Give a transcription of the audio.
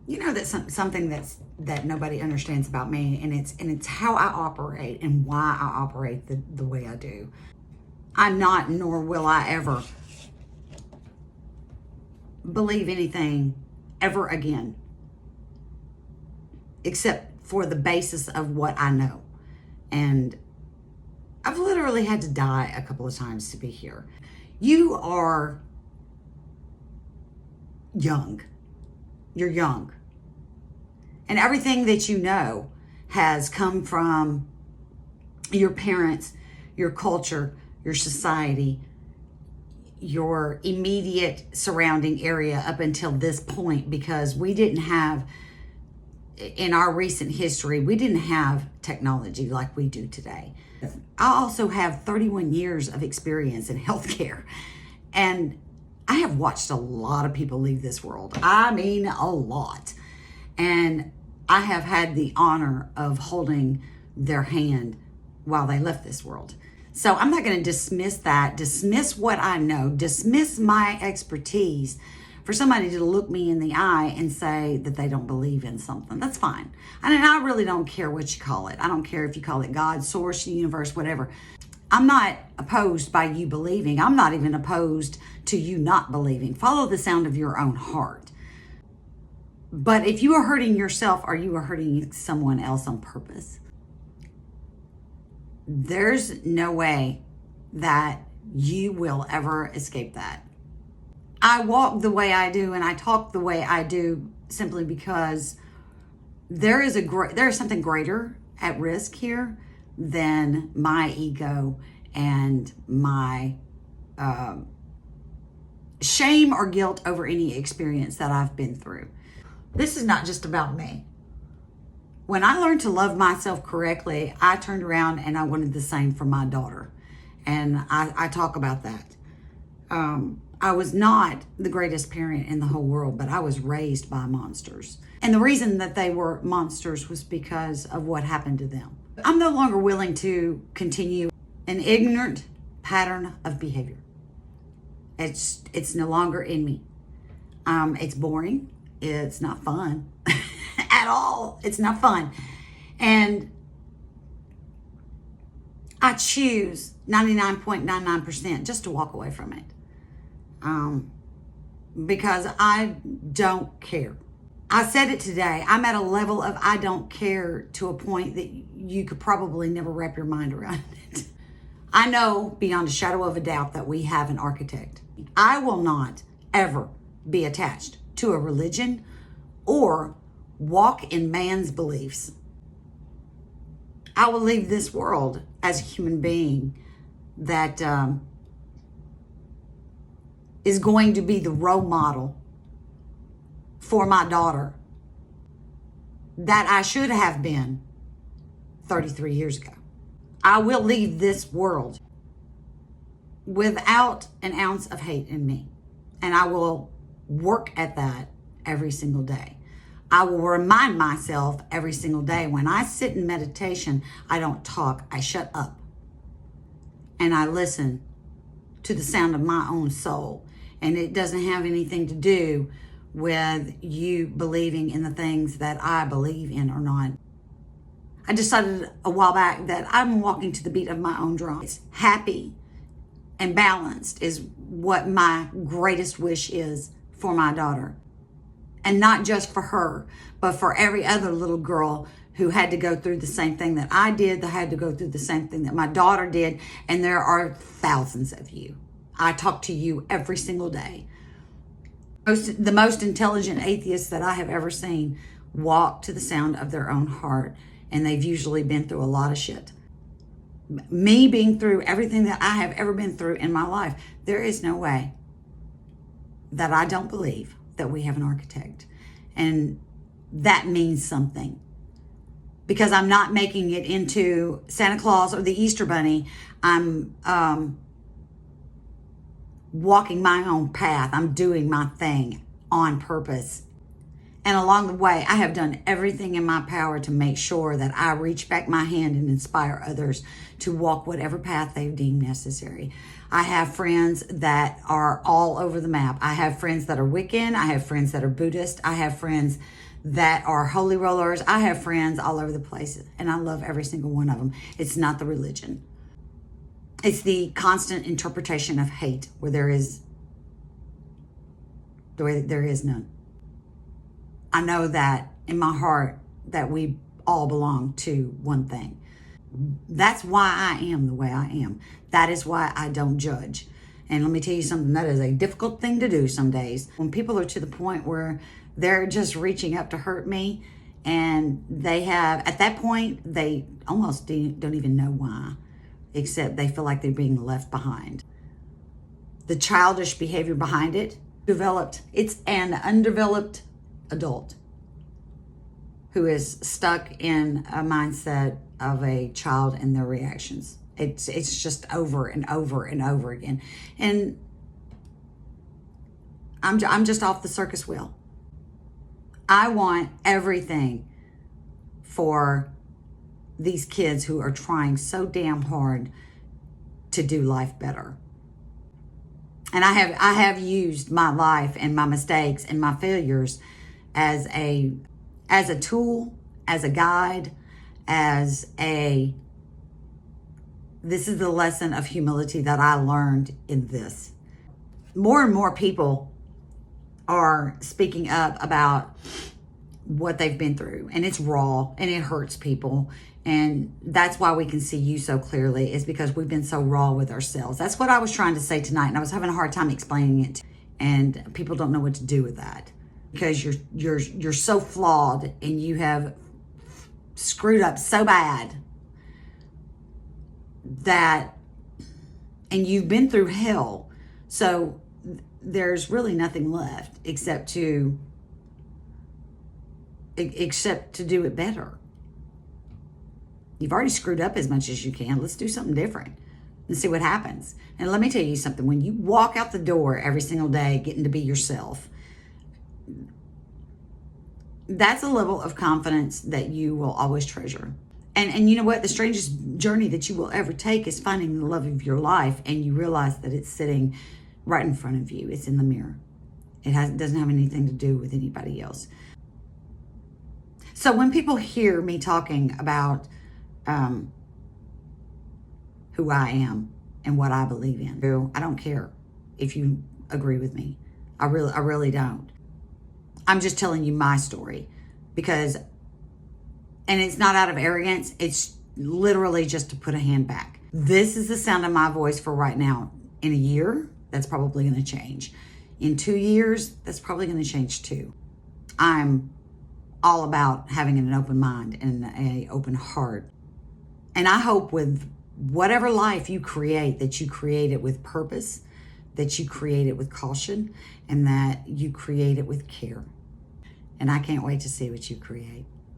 You know, that's something that nobody understands about me, and it's how I operate and why I operate the way I do. I'm not, nor will I ever believe anything ever again, except for the basis of what I know. And I've literally had to die a couple of times to be here. You are young. You're young. And everything that you know has come from your parents, your culture, your society, your immediate surrounding area up until this point, because we didn't have, in our recent history, we didn't have technology like we do today. I also have 31 years of experience in healthcare, and I have watched a lot of people leave this world. I mean, a lot. And I have had the honor of holding their hand while they left this world. So I'm not going to dismiss that, dismiss what I know, dismiss my expertise for somebody to look me in the eye and say that they don't believe in something. That's fine. I mean, I really don't care what you call it. I don't care if you call it God, source, the universe, whatever. I'm not opposed by you believing. I'm not even opposed to you not believing. Follow the sound of your own heart. But if you are hurting yourself or you are hurting someone else on purpose, there's no way that you will ever escape that. I walk the way I do and I talk the way I do simply because there is something greater at risk here than my ego and my shame or guilt over any experience that I've been through. This is not just about me. When I learned to love myself correctly, I turned around and I wanted the same for my daughter. And I talk about that. I was not the greatest parent in the whole world, but I was raised by monsters. And the reason that they were monsters was because of what happened to them. I'm no longer willing to continue an ignorant pattern of behavior. It's no longer in me. It's boring. It's not fun at all. It's not fun. And I choose 99.99% just to walk away from it. Because I don't care. I said it today. I'm at a level of I don't care to a point that you could probably never wrap your mind around it. I know beyond a shadow of a doubt that we have an architect. I will not ever be attached to a religion or walk in man's beliefs. I will leave this world as a human being that is going to be the role model for my daughter that I should have been 33 years ago. I will leave this world without an ounce of hate in me. And I will work at that every single day. I will remind myself every single day when I sit in meditation, I don't talk, I shut up. And I listen to the sound of my own soul. And it doesn't have anything to do with you believing in the things that I believe in or not. I decided a while back that I'm walking to the beat of my own drum. It's happy and balanced is what my greatest wish is for my daughter. And not just for her, but for every other little girl who had to go through the same thing that I did, that had to go through the same thing that my daughter did. And there are thousands of you. I talk to you every single day. The most intelligent atheists that I have ever seen walk to the sound of their own heart, and they've usually been through a lot of shit. Me being through everything that I have ever been through in my life, there is no way that I don't believe that we have an architect. And that means something. Because I'm not making it into Santa Claus or the Easter Bunny. I'm walking my own path. I'm doing my thing on purpose. And along the way, I have done everything in my power to make sure that I reach back my hand and inspire others to walk whatever path they deem necessary. I have friends that are all over the map. I have friends that are Wiccan. I have friends that are Buddhist. I have friends that are holy rollers. I have friends all over the place, and I love every single one of them. It's not the religion. It's the constant interpretation of hate where there is none. I know that in my heart that we all belong to one thing. That's why I am the way I am. That is why I don't judge. And let me tell you something, that is a difficult thing to do some days. When people are to the point where they're just reaching up to hurt me, and they have, at that point, they almost don't even know why, except they feel like they're being left behind. The childish behavior behind it developed. It's an undeveloped adult who is stuck in a mindset of a child and their reactions. It's just over and over and over again. And I'm just off the circus wheel. I want everything for these kids who are trying so damn hard to do life better. And I have used my life and my mistakes and my failures as a tool, as a guide, this is the lesson of humility that I learned in this. More and more people are speaking up about what they've been through, and it's raw and it hurts people. And that's why we can see you so clearly, is because we've been so raw with ourselves. That's what I was trying to say tonight, and I was having a hard time explaining it. And people don't know what to do with that, because you're so flawed and you have screwed up so bad that, and you've been through hell. So there's really nothing left except to do it better. You've already screwed up as much as you can. Let's do something different and see what happens. And let me tell you something. When you walk out the door every single day getting to be yourself, that's a level of confidence that you will always treasure. And you know what? The strangest journey that you will ever take is finding the love of your life, and you realize that it's sitting right in front of you. It's in the mirror. It doesn't have anything to do with anybody else. So when people hear me talking about who I am and what I believe in, I don't care if you agree with me. I really don't. I'm just telling you my story, and it's not out of arrogance. It's literally just to put a hand back. This is the sound of my voice for right now. In a year, that's probably going to change. In 2 years, that's probably going to change too. I'm all about having an open mind and an open heart. And I hope with whatever life you create, that you create it with purpose, that you create it with caution, and that you create it with care. And I can't wait to see what you create.